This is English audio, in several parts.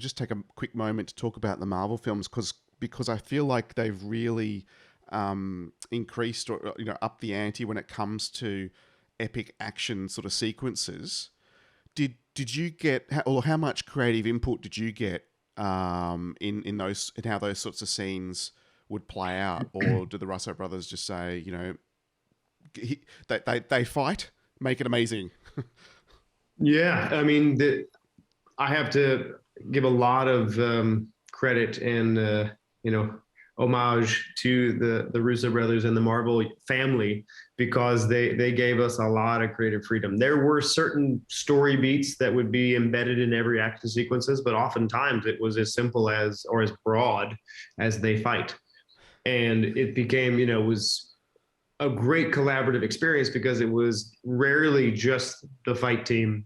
just take a quick moment to talk about the Marvel films because I feel like they've really increased or upped the ante when it comes to epic action sort of sequences. Did you get, or how much creative input did you get in those, in how those sorts of scenes would play out, or do the Russo brothers just say, they fight, make it amazing? Yeah, I mean, I have to give a lot of credit and you know homage to the Russo brothers and the Marvel family because they gave us a lot of creative freedom. There were certain story beats that would be embedded in every action sequences, but oftentimes it was as simple as or as broad as they fight, and it became was a great collaborative experience because it was rarely just the fight team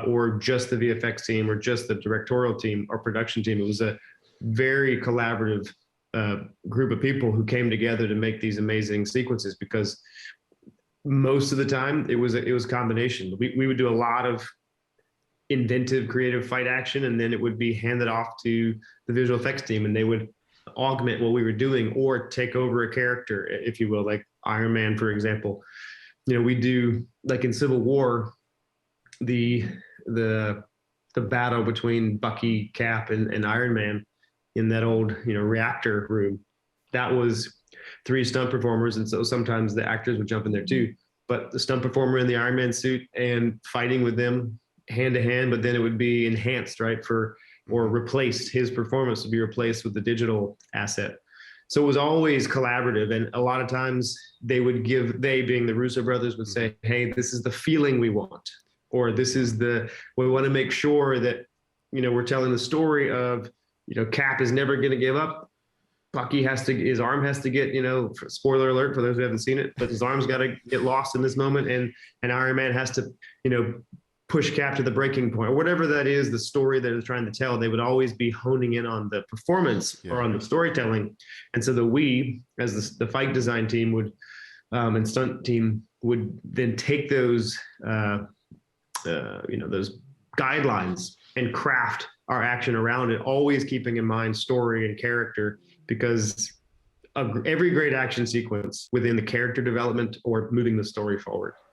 or just the VFX team or just the directorial team or production team. It was a very collaborative group of people who came together to make these amazing sequences because most of the time it was a combination. We would do a lot of inventive creative fight action and then it would be handed off to the visual effects team and they would augment what we were doing or take over a character, if you will, like Iron Man, for example. We do like in Civil War, the the the battle between Bucky, Cap, and Iron Man in that old reactor room. That was three stunt performers, and so sometimes the actors would jump in there too. But the stunt performer in the Iron Man suit and fighting with them hand to hand, but then it would be enhanced, right? Or replaced, his performance would be replaced with the digital asset. So it was always collaborative. And a lot of times they being the Russo brothers would say, hey, this is the feeling we want, or we want to make sure that, we're telling the story of, Cap is never going to give up. Bucky his arm has to get, spoiler alert for those who haven't seen it, but his arm's got to get lost in this moment. And Iron Man has to, push Cap to the breaking point or whatever that is, the story that they're trying to tell. They would always be honing in on the performance or on the storytelling. And so we, as the fight design team and stunt team would then take those, those guidelines and craft our action around it, always keeping in mind story and character, because every great action sequence within the character development or moving the story forward.